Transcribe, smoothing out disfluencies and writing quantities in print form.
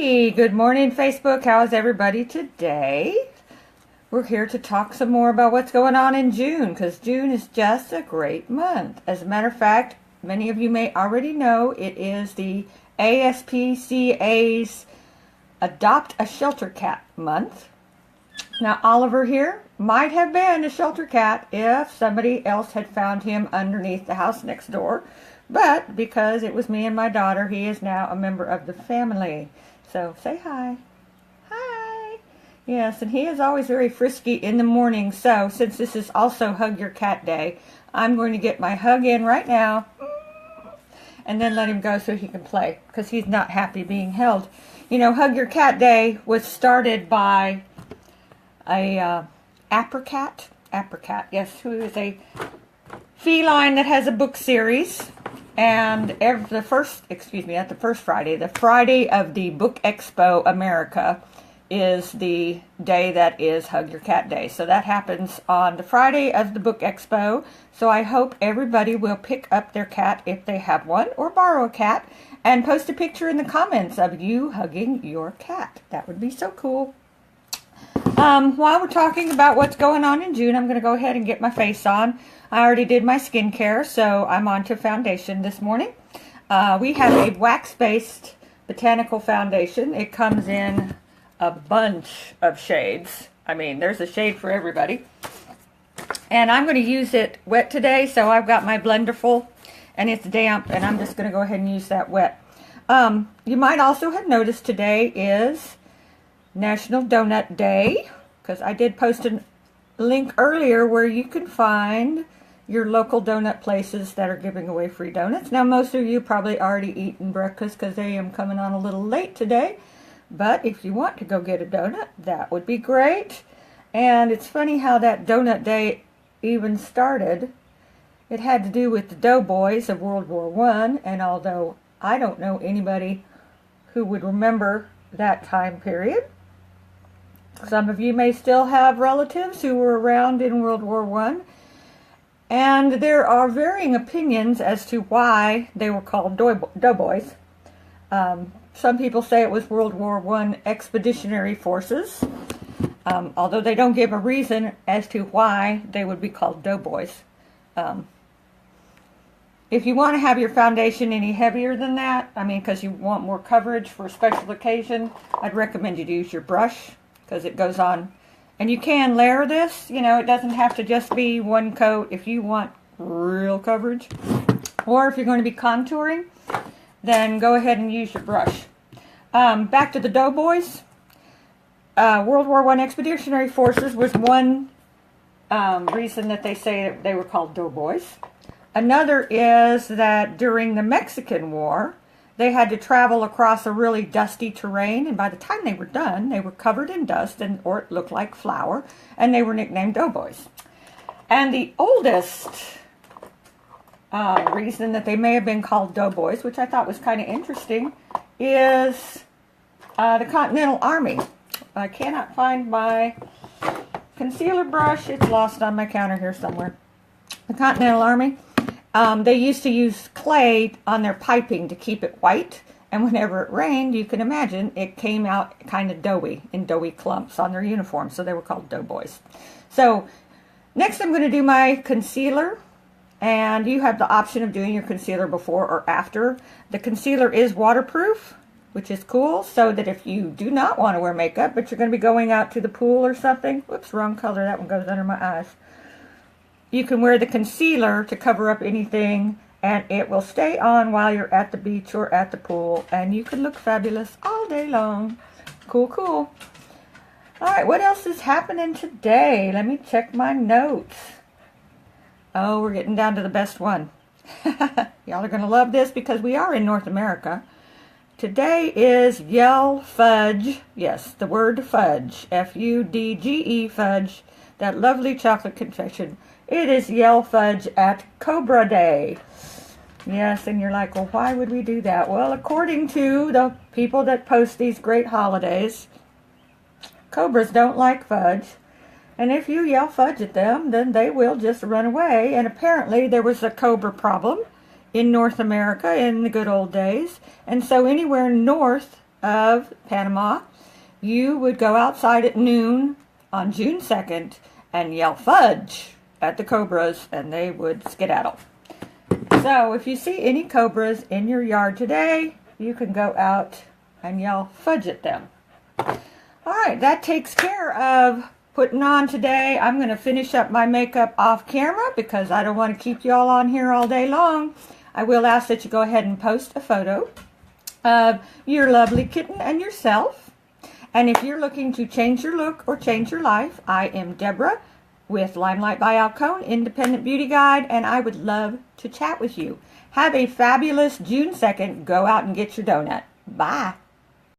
Hey, good morning, Facebook. How's everybody today? We're here to talk some more about what's going on in June, because June is just a great month. As a matter of fact, many of you may already know it is the ASPCA's Adopt a Shelter Cat month. Now, Oliver here might have been a shelter cat if somebody else had found him underneath the house next door. But because it was me and my daughter, he is now a member of the family. So say hi. Hi. Yes, and he is always very frisky in the morning. So since this is also Hug Your Cat Day, I'm going to get my hug in right now and then let him go so he can play because he's not happy being held. You know, Hug Your Cat Day was started by a apricot, yes, who is a feline that has a book series. And the Friday of the Book Expo America is the day that is Hug Your Cat Day. So that happens on the Friday of the Book Expo. So I hope everybody will pick up their cat if they have one, or borrow a cat, and post a picture in the comments of you hugging your cat. That would be so cool. While we're talking about what's going on in June, I'm going to go ahead and get my face on. I already did my skincare, so I'm on to foundation this morning. We have a wax-based botanical foundation. It comes in a bunch of shades. I mean, there's a shade for everybody. And I'm going to use it wet today, so I've got my blender full, and it's damp, and I'm just going to go ahead and use that wet. You might also have noticed today is National Donut Day, because I did post a link earlier where you can find your local donut places that are giving away free donuts. Now, most of you probably already eaten breakfast because I am coming on a little late today. But if you want to go get a donut, that would be great. And it's funny how that donut day even started. It had to do with the doughboys of World War I. And although I don't know anybody who would remember that time period, some of you may still have relatives who were around in World War I. And there are varying opinions as to why they were called doughboys. Some people say it was World War I expeditionary forces, although they don't give a reason as to why they would be called doughboys. If you want to have your foundation any heavier than that, I mean, because you want more coverage for a special occasion, I'd recommend you to use your brush because it goes on. And you can layer this, you know, it doesn't have to just be one coat if you want real coverage. Or if you're going to be contouring, then go ahead and use your brush. Back to the doughboys. World War I Expeditionary Forces was one reason that they say that they were called doughboys. Another is that during the Mexican War, they had to travel across a really dusty terrain, and by the time they were done, they were covered in dust, or it looked like flour, and they were nicknamed doughboys. And the oldest reason that they may have been called doughboys, which I thought was kind of interesting, is the Continental Army. I cannot find my concealer brush. It's lost on my counter here somewhere. The Continental Army. They used to use clay on their piping to keep it white, and whenever it rained, you can imagine, it came out kind of doughy, in doughy clumps on their uniforms, so they were called doughboys. So, next I'm going to do my concealer, and you have the option of doing your concealer before or after. The concealer is waterproof, which is cool, so that if you do not want to wear makeup, but you're going to be going out to the pool or something, whoops, wrong color, that one goes under my eyes. You can wear the concealer to cover up anything, and it will stay on while you're at the beach or at the pool, and you can look fabulous all day long. Cool, cool. All right, what else is happening today? Let me check my notes. Oh, we're getting down to the best one. Y'all are going to love this because we are in North America. Today is Yell Fudge. Yes, the word fudge. F-U-D-G-E, fudge. That lovely chocolate confection. It is Yell Fudge at Cobra Day. Yes, and you're like, well, why would we do that? Well, according to the people that post these great holidays, cobras don't like fudge. And if you yell fudge at them, then they will just run away. And apparently there was a cobra problem in North America in the good old days. And so anywhere north of Panama, you would go outside at noon on June 2nd and yell fudge at the cobras, and they would skedaddle. So if you see any cobras in your yard today, you can go out and yell fudge at them. All right, that takes care of putting on today. I'm going to finish up my makeup off camera because I don't want to keep you all on here all day long. I will ask that you go ahead and post a photo of your lovely kitten and yourself. And if you're looking to change your look or change your life, I am Debra with LimeLight by Alcone, Independent Beauty Guide, and I would love to chat with you. Have a fabulous June 2nd. Go out and get your donut. Bye.